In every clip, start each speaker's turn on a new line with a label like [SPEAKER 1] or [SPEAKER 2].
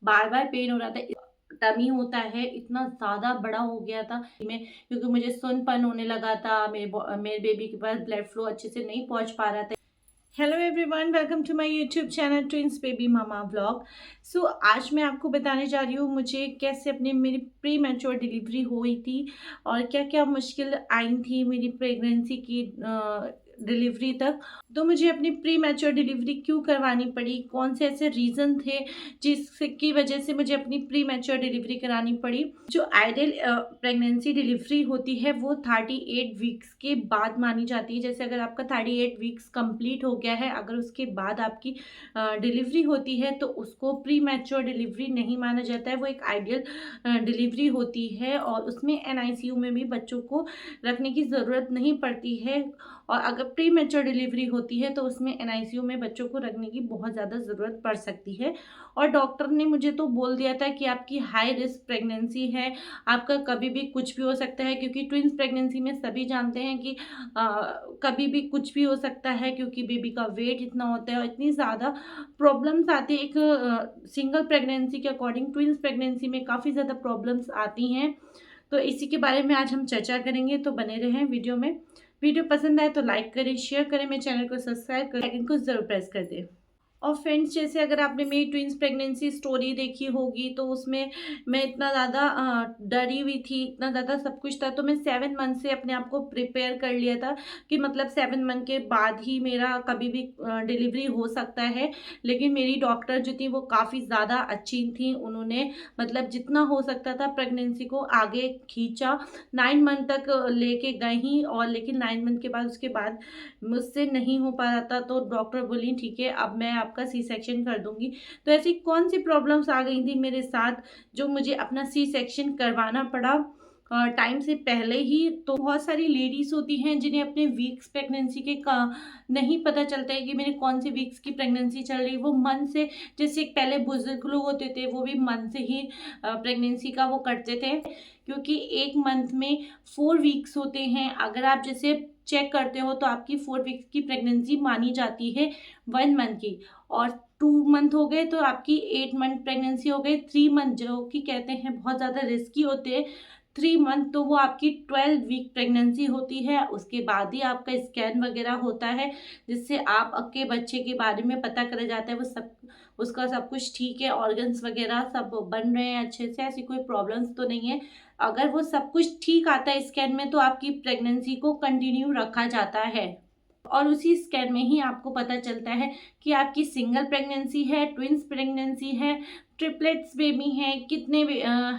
[SPEAKER 1] बार बार pen हो रहा था। टमी होता है इतना ज़्यादा बड़ा हो गया था मैं, क्योंकि मुझे सुनपन होने लगा था, मेरे बेबी के पास ब्लड फ्लो अच्छे से नहीं पहुंच पा रहा था। Hello everyone, welcome to my YouTube channel twins baby mama vlog. So आज मैं आपको बताने जा रही हूँ मुझे कैसे अपनी मेरी प्री मैच्योर डिलीवरी हुई थी और क्या क्या मुश्किल आई थी मेरी प्रेगनेंसी की डिलीवरी तक। तो मुझे अपनी प्री मैच्योर डिलीवरी क्यों करवानी पड़ी, कौन से ऐसे रीज़न थे जिसकी वजह से मुझे अपनी प्री मैच्योर डिलीवरी करानी पड़ी। जो आइडियल प्रेगनेंसी डिलीवरी होती है वो 38 वीक्स के बाद मानी जाती है। जैसे अगर आपका 38 वीक्स कंप्लीट हो गया है, अगर उसके बाद आपकी डिलीवरी होती है तो उसको प्री मैच्योर डिलीवरी नहीं माना जाता है, वो एक आइडियल डिलीवरी होती है और उसमें एनआईसीयू में भी बच्चों को रखने की ज़रूरत नहीं पड़ती है। और अगर प्री मैच्योर डिलीवरी होती है तो उसमें एनआईसीयू में बच्चों को रखने की बहुत ज़्यादा ज़रूरत पड़ सकती है। और डॉक्टर ने मुझे तो बोल दिया था कि आपकी हाई रिस्क प्रेगनेंसी है, आपका कभी भी कुछ भी हो सकता है, क्योंकि ट्विंस प्रेगनेंसी में सभी जानते हैं कि कभी भी कुछ भी हो सकता है, क्योंकि बेबी का वेट इतना होता है और इतनी ज़्यादा प्रॉब्लम्स आती है। एक सिंगल प्रेगनेंसी के अकॉर्डिंग ट्विंस प्रेगनेंसी में काफ़ी ज़्यादा प्रॉब्लम्स आती हैं। तो इसी के बारे में आज हम चर्चा करेंगे, तो बने रहें वीडियो में। वीडियो पसंद आए तो लाइक करें, शेयर करें, मेरे चैनल को सब्सक्राइब करें, आइकन को ज़रूर प्रेस कर दें। और फ्रेंड्स, जैसे अगर आपने मेरी ट्विंस प्रेगनेंसी स्टोरी देखी होगी तो उसमें मैं इतना ज़्यादा डरी हुई थी, इतना ज़्यादा सब कुछ था, तो मैं 7 मंथ से अपने आप को प्रिपेयर कर लिया था कि मतलब 7 मंथ के बाद ही मेरा कभी भी डिलीवरी हो सकता है। लेकिन मेरी डॉक्टर जो थी वो काफ़ी ज़्यादा अच्छी थी, उन्होंने मतलब जितना हो सकता था प्रेगनेंसी को आगे खींचा, 9 मंथ तक लेके गई। और लेकिन 9 मंथ के बाद उसके बाद मुझसे नहीं हो पा रहा था, तो डॉक्टर बोली ठीक है अब मैं आपका सी सेक्शन कर दूंगी। तो ऐसी कौन सी प्रॉब्लम्स आ गई थी मेरे साथ जो मुझे अपना सी सेक्शन करवाना पड़ा टाइम से पहले ही। तो बहुत सारी लेडीज़ होती हैं जिन्हें अपने वीक्स प्रेगनेंसी के का नहीं पता चलता है कि मेरे कौन से वीक्स की प्रेगनेंसी चल रही है। वो मन से, जैसे पहले बुजुर्ग लोग होते थे वो भी मन से ही प्रेगनेंसी का वो करते थे, क्योंकि एक मंथ में 4 वीक्स होते हैं। अगर आप जैसे चेक करते हो तो आपकी 4 वीक्स की प्रेगनेंसी मानी जाती है 1 मंथ की। और 2 मंथ हो गए तो आपकी 8 मंथ प्रेगनेंसी हो गई। 3 मंथ जो कि कहते हैं बहुत ज़्यादा रिस्की होते हैं, 3 मंथ तो वो आपकी 12 वीक प्रेगनेंसी होती है। उसके बाद ही आपका स्कैन वगैरह होता है, जिससे आप आपके बच्चे के बारे में पता करा जाता है वो सब, उसका सब कुछ ठीक है, ऑर्गन्स वगैरह सब बन रहे हैं अच्छे से, ऐसी कोई प्रॉब्लम्स तो नहीं है। अगर वो सब कुछ ठीक आता है स्कैन में तो आपकी प्रेगनेंसी को कंटिन्यू रखा जाता है। और उसी स्कैन में ही आपको पता चलता है कि आपकी सिंगल प्रेगनेंसी है, ट्विंस प्रेगनेंसी है, ट्रिपलेट्स बेबी हैं, कितने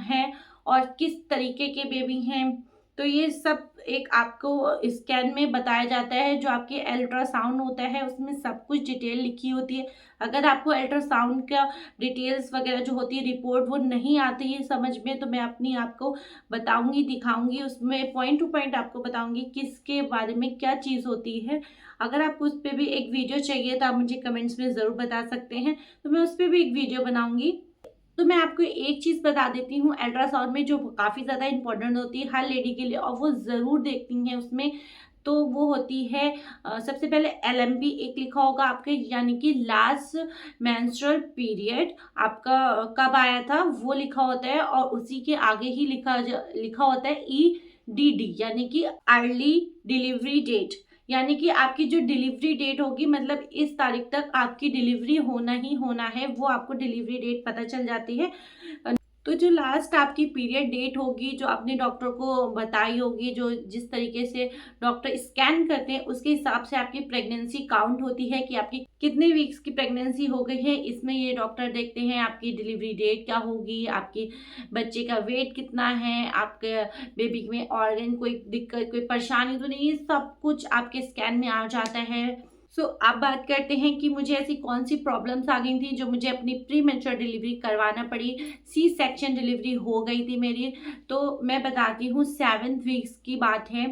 [SPEAKER 1] हैं और किस तरीके के बेबी हैं। तो ये सब एक आपको स्कैन में बताया जाता है। जो आपके अल्ट्रासाउंड होता है उसमें सब कुछ डिटेल लिखी होती है। अगर आपको अल्ट्रासाउंड का डिटेल्स वगैरह जो होती है रिपोर्ट वो नहीं आती है समझ में, तो मैं अपनी आपको बताऊंगी, दिखाऊंगी, उसमें पॉइंट टू पॉइंट आपको बताऊंगी किसके बारे में क्या चीज़ होती है। अगर आपको उस पर भी एक वीडियो चाहिए तो आप मुझे कमेंट्स में ज़रूर बता सकते हैं, तो मैं उस पर भी एक वीडियो बनाऊंगी। तो मैं आपको एक चीज़ बता देती हूँ, अल्ट्रासाउंड में जो काफ़ी ज़्यादा इंपॉर्टेंट होती है हर लेडी के लिए और वो ज़रूर देखती हैं उसमें, तो वो होती है सबसे पहले एलएमपी एक लिखा होगा आपके, यानी कि लास्ट मेंस्ट्रुअल पीरियड आपका कब आया था वो लिखा होता है। और उसी के आगे ही लिखा होता है ईडीडी, यानी कि अर्ली डिलीवरी डेट, यानी कि आपकी जो डिलीवरी डेट होगी, मतलब इस तारीख तक आपकी डिलीवरी होना ही होना है, वो आपको डिलीवरी डेट पता चल जाती है। तो जो लास्ट आपकी पीरियड डेट होगी जो आपने डॉक्टर को बताई होगी, जो जिस तरीके से डॉक्टर स्कैन करते हैं उसके हिसाब से आपकी प्रेगनेंसी काउंट होती है कि आपकी कितने वीक्स की प्रेगनेंसी हो गई है। इसमें ये डॉक्टर देखते हैं आपकी डिलीवरी डेट क्या होगी, आपके बच्चे का वेट कितना है, आपके बेबी में ऑर्गन कोई दिक्कत कोई परेशानी तो नहीं, ये सब कुछ आपके स्कैन में आ जाता है। अब बात करते हैं कि मुझे ऐसी कौन सी प्रॉब्लम्स आ गई थी जो मुझे अपनी प्री मैच्योर डिलीवरी करवाना पड़ी, सी सेक्शन डिलीवरी हो गई थी मेरी। तो मैं बताती हूँ, 7 वीक्स की बात है।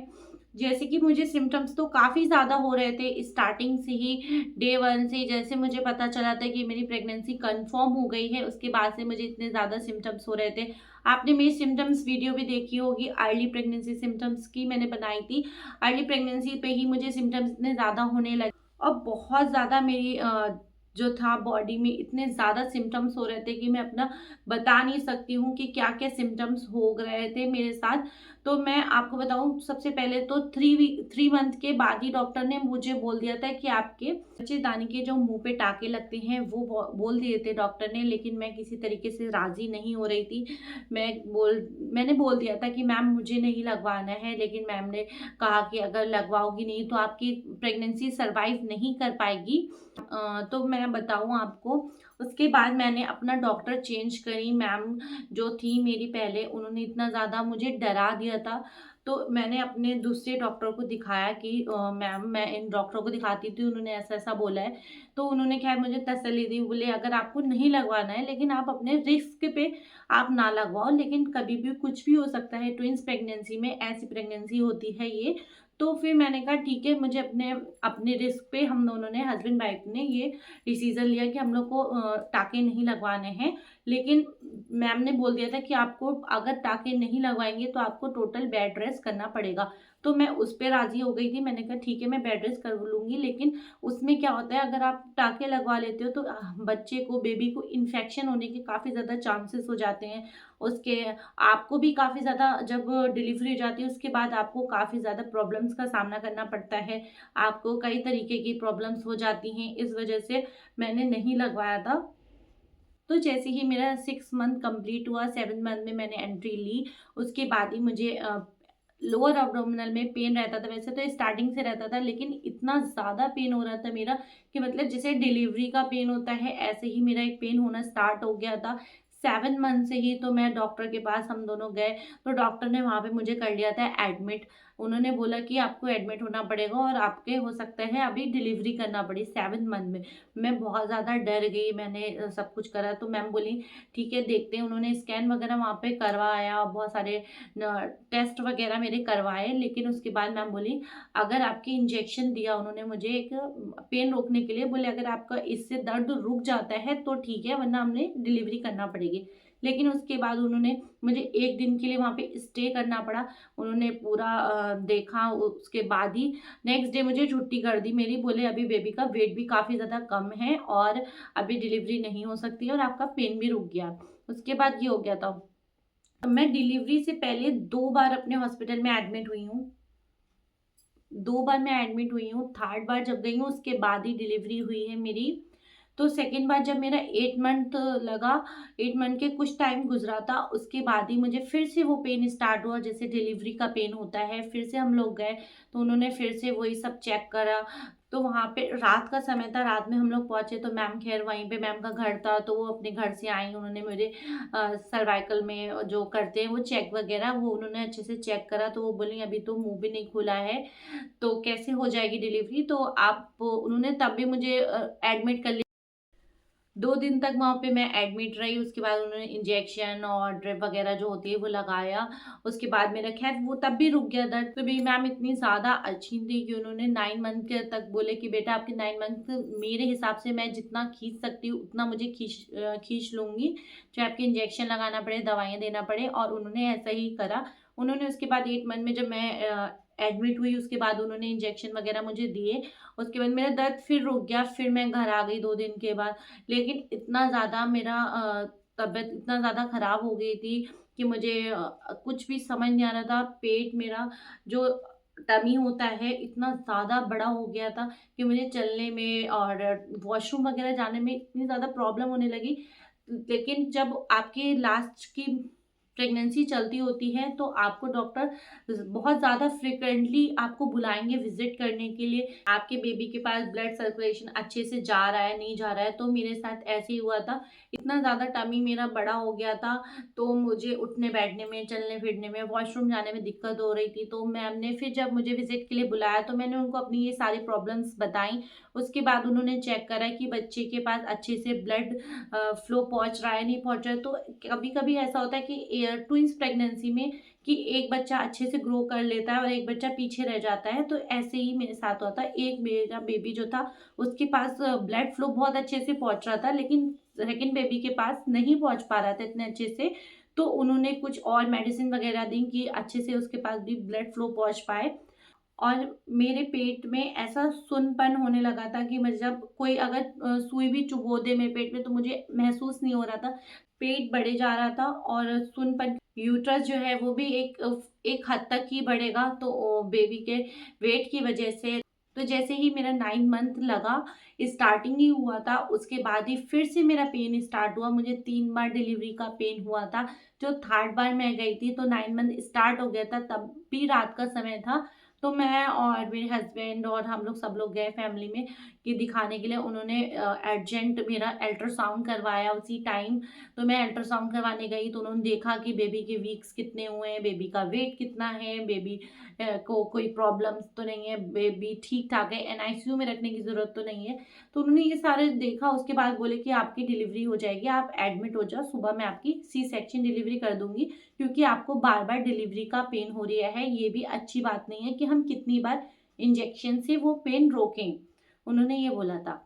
[SPEAKER 1] जैसे कि मुझे सिम्टम्स तो काफ़ी ज़्यादा हो रहे थे स्टार्टिंग से ही, डे 1 से जैसे मुझे पता चला था कि मेरी प्रेगनेंसी कंफर्म हो गई है, उसके बाद से मुझे इतने ज़्यादा सिम्टम्स हो रहे थे। आपने मेरी सिम्टम्स वीडियो भी देखी होगी, अर्ली प्रेगनेंसी सिम्टम्स की मैंने बनाई थी। अर्ली प्रेगनेंसी पे ही मुझे सिम्टम्स इतने ज़्यादा होने लगे और बहुत ज़्यादा मेरी जो था बॉडी में, इतने ज़्यादा सिम्टम्स हो रहे थे कि मैं अपना बता नहीं सकती हूँ कि क्या-क्या सिम्टम्स हो रहे थे मेरे साथ। तो मैं आपको बताऊँ, सबसे पहले तो 3 मंथ के बाद ही डॉक्टर ने मुझे बोल दिया था कि आपके बच्चेदानी के जो मुँह पे टाँके लगते हैं वो बोल दिए थे डॉक्टर ने, लेकिन मैं किसी तरीके से राज़ी नहीं हो रही थी। मैंने बोल दिया था कि मैम मुझे नहीं लगवाना है, लेकिन मैम ने कहा कि अगर लगवाओगी नहीं तो आपकी प्रेगनेंसी सर्वाइव नहीं कर पाएगी। तो मैं बताऊँ आपको, उसके बाद मैंने अपना डॉक्टर चेंज करी। मैम जो थी मेरी पहले, उन्होंने इतना ज़्यादा मुझे डरा दिया था, तो मैंने अपने दूसरे डॉक्टर को दिखाया कि मैम मैं इन डॉक्टरों को दिखाती थी, उन्होंने ऐसा-ऐसा बोला है। तो उन्होंने ख़ैर मुझे तसल्ली दी, बोले अगर आपको नहीं लगवाना है, लेकिन आप अपने रिस्क पे आप ना लगवाओ, लेकिन कभी भी कुछ भी हो सकता है, ट्विन्स प्रेगनेंसी में ऐसी प्रेगनेंसी होती है ये। तो फिर मैंने कहा ठीक है, मुझे अपने अपने रिस्क पे हम दोनों ने, हस्बैंड वाइफ ने ये डिसीज़न लिया कि हम लोग को टाँके नहीं लगवाने हैं। लेकिन मैम ने बोल दिया था कि आपको अगर टाँके नहीं लगवाएँगे तो आपको टोटल बेड रेस्ट करना पड़ेगा। तो मैं उस पे राज़ी हो गई थी। मैंने कहा ठीक है, मैं बेड रेस्ट कर लूँगी, लेकिन उसमें क्या होता है, अगर आप टाँके लगवा लेते हो तो बच्चे को, बेबी को इन्फेक्शन होने के काफ़ी ज़्यादा चांसेस हो जाते हैं। उसके आपको भी काफ़ी ज़्यादा, जब डिलीवरी हो जाती है उसके बाद आपको काफ़ी ज़्यादा प्रॉब्लम्स का सामना करना पड़ता है। आपको कई तरीके की प्रॉब्लम्स हो जाती हैं, इस वज़ह से मैंने नहीं लगवाया था। तो जैसे ही मेरा 6 मंथ कंप्लीट हुआ, 7 मंथ में मैंने एंट्री ली, उसके बाद ही मुझे लोअर एब्डोमिनल में पेन रहता था। वैसे तो स्टार्टिंग से रहता था, लेकिन इतना ज़्यादा पेन हो रहा था मेरा कि मतलब जैसे डिलीवरी का पेन होता है, ऐसे ही मेरा एक पेन होना स्टार्ट हो गया था। 7 मंथ से ही तो मैं डॉक्टर के पास हम दोनों गए, तो डॉक्टर ने वहाँ पे मुझे कर लिया था एडमिट। उन्होंने बोला कि आपको एडमिट होना पड़ेगा और आपके हो सकता है अभी डिलीवरी करना पड़े 7 मंथ में। मैं बहुत ज़्यादा डर गई, मैंने सब कुछ करा, तो मैम बोली ठीक है देखते हैं। उन्होंने स्कैन वगैरह वहाँ पे करवाया, बहुत सारे टेस्ट वगैरह मेरे करवाए, लेकिन उसके बाद मैम बोली अगर आपके इंजेक्शन दिया उन्होंने मुझे एक पेन रोकने के लिए, बोले अगर आपका इससे दर्द रुक जाता है तो ठीक है, वरना हमने डिलीवरी करना पड़ेगी। लेकिन उसके बाद उन्होंने मुझे 1 दिन के लिए वहाँ पे स्टे करना पड़ा। उन्होंने पूरा देखा, उसके बाद ही नेक्स्ट डे मुझे छुट्टी कर दी मेरी। बोले अभी बेबी का वेट भी काफ़ी ज़्यादा कम है और अभी डिलीवरी नहीं हो सकती और आपका पेन भी रुक गया। उसके बाद ये हो गया था। मैं डिलीवरी से पहले 2 बार अपने हॉस्पिटल में एडमिट हुई हूँ। 2 बार मैं एडमिट हुई हूँ, थर्ड बार जब गई हूँ उसके बाद ही डिलीवरी हुई है मेरी। तो सेकंड बार जब मेरा 8 मंथ लगा, 8 मंथ के कुछ टाइम गुज़रा था, उसके बाद ही मुझे फिर से वो पेन स्टार्ट हुआ, जैसे डिलीवरी का पेन होता है। फिर से हम लोग गए, तो उन्होंने फिर से वही सब चेक करा। तो वहाँ पे रात का समय था, रात में हम लोग पहुँचे, तो मैम ख़ैर वहीं पे मैम का घर था, तो वो अपने घर से आई। उन्होंने मेरे सर्वाइकल में जो करते हैं वो चेक वग़ैरह, वो उन्होंने अच्छे से चेक करा। तो वो बोली अभी तो मुँह भी नहीं खुला है, तो कैसे हो जाएगी डिलीवरी? तो आप, उन्होंने तब भी मुझे एडमिट कर लिया। 2 दिन तक वहाँ पे मैं एडमिट रही, उसके बाद उन्होंने इंजेक्शन और ड्रिप वगैरह जो होती है वो लगाया। उसके बाद मेरा ख़ैर वो तब भी रुक गया दर्द। तो मेरी मैम इतनी ज़्यादा अच्छी थी कि उन्होंने 9 मंथ के तक बोले कि बेटा आपके 9 मंथ मेरे हिसाब से मैं जितना खींच सकती हूँ उतना मुझे खींच लूँगी। चाहे आपके इंजेक्शन लगाना पड़े, दवाइयाँ देना पड़े, और उन्होंने ऐसा ही करा। उन्होंने उसके बाद 8 मंथ में जब मैं एडमिट हुई, उसके बाद उन्होंने इंजेक्शन वगैरह मुझे दिए। उसके बाद मेरा दर्द फिर रुक गया, फिर मैं घर आ गई 2 दिन के बाद। लेकिन इतना ज़्यादा मेरा तबीयत इतना ज़्यादा ख़राब हो गई थी कि मुझे कुछ भी समझ नहीं आ रहा था। पेट मेरा जो टमी होता है इतना ज़्यादा बड़ा हो गया था कि मुझे चलने में और वॉशरूम वग़ैरह जाने में इतनी ज़्यादा प्रॉब्लम होने लगी। लेकिन जब आपके लास्ट की प्रेगनेंसी चलती होती है तो आपको डॉक्टर बहुत ज़्यादा फ्रीक्वेंटली आपको बुलाएँगे विज़िट करने के लिए, आपके बेबी के पास ब्लड सर्कुलेशन अच्छे से जा रहा है, नहीं जा रहा है। तो मेरे साथ ऐसे ही हुआ था। इतना ज़्यादा टमी मेरा बड़ा हो गया था, तो मुझे उठने-बैठने में, चलने-फिरने में, वॉशरूम जाने में दिक्कत हो रही थी। तो मैम ने फिर जब मुझे विज़िट के लिए बुलाया तो मैंने उनको अपनी ये सारी प्रॉब्लम्स बताई। उसके बाद उन्होंने चेक करा कि बच्चे के पास अच्छे से ब्लड फ्लो पहुँच रहा है, नहीं पहुँच रहा है। तो कभी-कभी ऐसा होता है कि ट्विन्स प्रेगनेंसी में कि एक बच्चा अच्छे से ग्रो कर लेता है और एक बच्चा पीछे रह जाता है, तो ऐसे ही मेरे साथ हुआ था। एक मेरा बेबी जो था उसके पास ब्लड फ्लो बहुत अच्छे से पहुँच रहा था, लेकिन सेकंड बेबी के पास नहीं पहुँच पा रहा था इतने अच्छे से। तो उन्होंने कुछ और मेडिसिन वगैरह दी कि अच्छे से उसके पास भी ब्लड फ्लो पहुँच पाए। और मेरे पेट में ऐसा सुनपन होने लगा था कि मैं जब कोई अगर सुई भी चुभो दे मेरे पेट में तो मुझे महसूस नहीं हो रहा था। पेट बढ़े जा रहा था और सुनपन, यूट्रस जो है वो भी एक हद तक ही बढ़ेगा तो बेबी के वेट की वजह से। तो जैसे ही मेरा 9 मंथ लगा, स्टार्टिंग ही हुआ था, उसके बाद ही फिर से मेरा पेन स्टार्ट हुआ। मुझे 3 बार डिलीवरी का पेन हुआ था। जो थर्ड बार मैं गई थी तो 9 मंथ स्टार्ट हो गया था, तब भी रात का समय था। तो मैं और मेरे हस्बैंड और हम लोग सब लोग गए फैमिली में कि दिखाने के लिए। उन्होंने अर्जेंट मेरा अल्ट्रासाउंड करवाया उसी टाइम। तो मैं अल्ट्रासाउंड करवाने गई तो उन्होंने देखा कि बेबी के वीक्स कितने हुए हैं, बेबी का वेट कितना है, बेबी को कोई प्रॉब्लम्स तो नहीं है, बेबी ठीक ठाक है, एनआईसीयू में रखने की ज़रूरत तो नहीं है। तो उन्होंने ये सारे देखा, उसके बाद बोले कि आपकी डिलीवरी हो जाएगी, आप एडमिट हो जाओ, सुबह मैं आपकी सी सेक्शन डिलीवरी कर दूंगी, क्योंकि आपको बार बार डिलीवरी का पेन हो रहा है। ये भी अच्छी बात नहीं है कि हम कितनी बार इंजेक्शन से वो पेन रोकें, उन्होंने ये बोला था।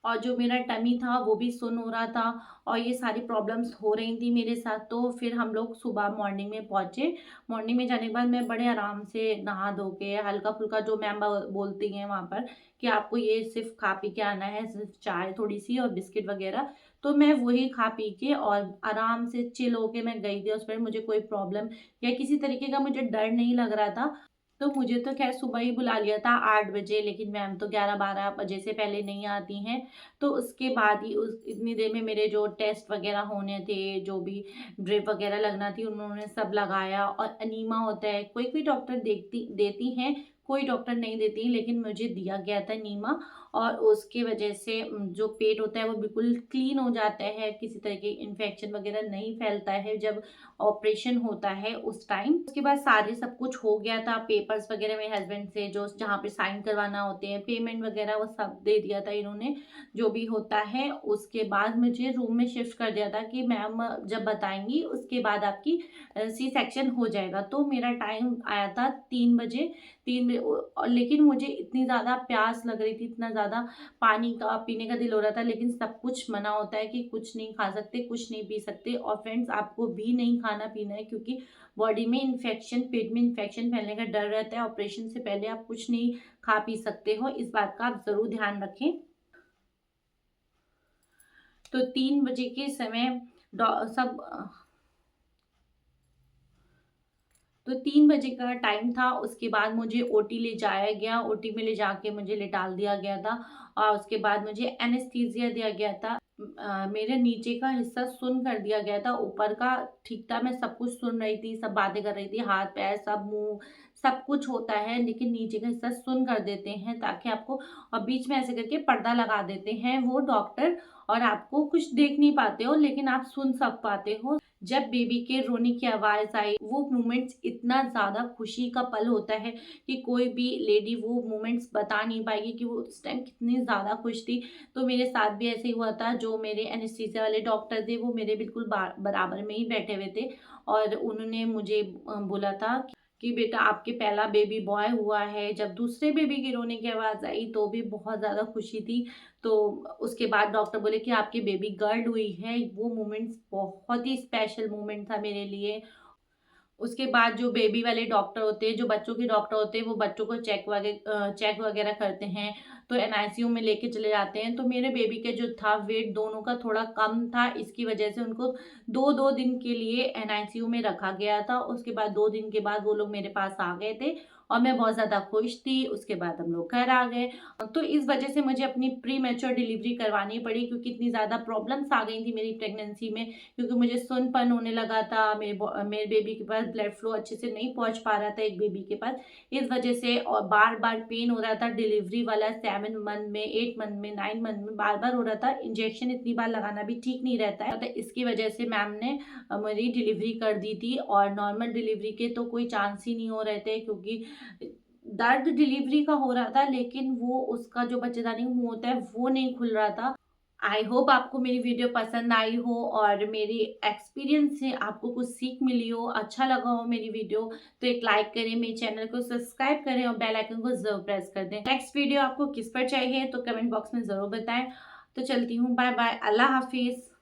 [SPEAKER 1] और जो मेरा टमी था वो भी सुन हो रहा था और ये सारी प्रॉब्लम्स हो रही थी मेरे साथ। तो फिर हम लोग सुबह मॉर्निंग में पहुँचे। मॉर्निंग में जाने के बाद मैं बड़े आराम से नहा धो के हल्का फुल्का, जो मैम बोलती हैं वहाँ पर कि आपको ये सिर्फ खा पी के आना है, सिर्फ चाय थोड़ी सी और बिस्किट वगैरह। तो मैं वही खा पी के और आराम से चिल होके मैं गई थी। उस पर मुझे कोई प्रॉब्लम या किसी तरीके का मुझे डर नहीं लग रहा था। तो मुझे तो खैर सुबह ही बुला लिया था 8 बजे, लेकिन मैम तो 11-12 बजे से पहले नहीं आती हैं। तो उसके बाद ही उस इतनी देर में मेरे जो टेस्ट वगैरह होने थे, जो भी ड्रिप वगैरह लगना थी, उन्होंने सब लगाया। और अनीमा होता है, कोई कोई डॉक्टर देखती देती हैं, कोई डॉक्टर नहीं देती, लेकिन मुझे दिया गया था नीमा। और उसकी वजह से जो पेट होता है वो बिल्कुल क्लीन हो जाता है, किसी तरह के इन्फेक्शन वगैरह नहीं फैलता है जब ऑपरेशन होता है उस टाइम। उसके बाद सारे सब कुछ हो गया था, पेपर्स वगैरह मेरे हस्बैंड से जो जहाँ पे साइन करवाना होते हैं, पेमेंट वगैरह, वो सब दे दिया था इन्होंने, जो भी होता है। उसके बाद मुझे रूम में शिफ्ट कर दिया था कि मैम जब बताएंगी उसके बाद आपकी सी सेक्शन हो जाएगा। तो मेरा टाइम आया था 3 बजे। लेकिन मुझे इतनी ज़्यादा प्यास लग रही थी, इतना ज़्यादा पानी का पीने का दिल हो रहा था, लेकिन सब कुछ मना होता है कि कुछ नहीं खा सकते, कुछ नहीं पी सकते। और फ्रेंड्स, आपको भी नहीं खाना पीना है, क्योंकि बॉडी में इन्फेक्शन, पेट में इन्फेक्शन फैलने का डर रहता है। ऑपरेशन से पहले आप कुछ नहीं खा पी सकते हो, इस बात का आप ज़रूर ध्यान रखें। तो 3 बजे के समय सब तो 3 बजे का टाइम था। उसके बाद मुझे ओटी ले जाया गया, ओटी में ले जाके मुझे लेटाल दिया गया था और उसके बाद मुझे एनेस्थीसिया दिया गया था। मेरे नीचे का हिस्सा सुन कर दिया गया था, ऊपर का ठीक था, मैं सब कुछ सुन रही थी, सब बातें कर रही थी, हाथ पैर सब मुंह सब कुछ होता है, लेकिन नीचे का हिस्सा सुन कर देते हैं ताकि आपको, और बीच में ऐसे करके पर्दा लगा देते हैं वो डॉक्टर, और आपको कुछ देख नहीं पाते हो लेकिन आप सुन सब पाते हो। जब बेबी के रोने की आवाज़ आई, वो मोमेंट्स इतना ज़्यादा खुशी का पल होता है कि कोई भी लेडी वो मोमेंट्स बता नहीं पाएगी कि वो उस टाइम कितनी ज़्यादा खुश थी। तो मेरे साथ भी ऐसे ही हुआ था। जो मेरे एनेस्थीसिया वाले डॉक्टर थे वो मेरे बिल्कुल बराबर में ही बैठे हुए थे और उन्होंने मुझे बोला था कि बेटा आपके पहला बेबी बॉय हुआ है। जब दूसरे बेबी की रोने की आवाज़ आई तो भी बहुत ज़्यादा खुशी थी। तो उसके बाद डॉक्टर बोले कि आपकी बेबी गर्ल हुई है। वो मोमेंट्स बहुत ही स्पेशल मोमेंट था मेरे लिए। उसके बाद जो बेबी वाले डॉक्टर होते हैं, जो बच्चों के डॉक्टर होते हैं, वो बच्चों को चेक वगैरह करते हैं, तो एनआईसीयू में लेके चले जाते हैं। तो मेरे बेबी के जो था वेट दोनों का थोड़ा कम था, इसकी वजह से उनको 2-2 दिन के लिए एनआईसीयू में रखा गया था। उसके बाद 2 दिन के बाद वो लोग मेरे पास आ गए थे और मैं बहुत ज़्यादा खुश थी। उसके बाद हम लोग घर आ गए। तो इस वजह से मुझे अपनी प्री मैच्योर डिलीवरी करवानी पड़ी, क्योंकि इतनी ज़्यादा प्रॉब्लम्स आ गई थी मेरी प्रेगनेंसी में। क्योंकि मुझे सुनपन होने लगा था, मेरे बेबी के पास ब्लड फ्लो अच्छे से नहीं पहुंच पा रहा था एक बेबी के पास, इस वजह से। और बार बार पेन हो रहा था, डिलीवरी वाला 7 मंथ में, 8 मंथ में, 9 मंथ में बार बार हो रहा था। इंजेक्शन इतनी बार लगाना भी ठीक नहीं रहता है, तो इसकी वजह से मैम ने मेरी डिलीवरी कर दी थी। और नॉर्मल डिलीवरी के तो कोई चांस ही नहीं हो रहे थे, क्योंकि दर्द डिलीवरी का हो रहा था, लेकिन वो उसका जो बच्चेदानी मुंह होता है वो नहीं खुल रहा था। आई होप आपको मेरी वीडियो पसंद आई हो और मेरी एक्सपीरियंस से आपको कुछ सीख मिली हो, अच्छा लगा हो मेरी वीडियो। तो एक लाइक करें, मेरे चैनल को सब्सक्राइब करें और बेल आइकन को जरूर प्रेस कर दें। नेक्स्ट वीडियो आपको किस पर चाहिए तो कमेंट बॉक्स में ज़रूर बताएं। तो चलती हूँ, बाय बाय, अल्लाह हाफिज़।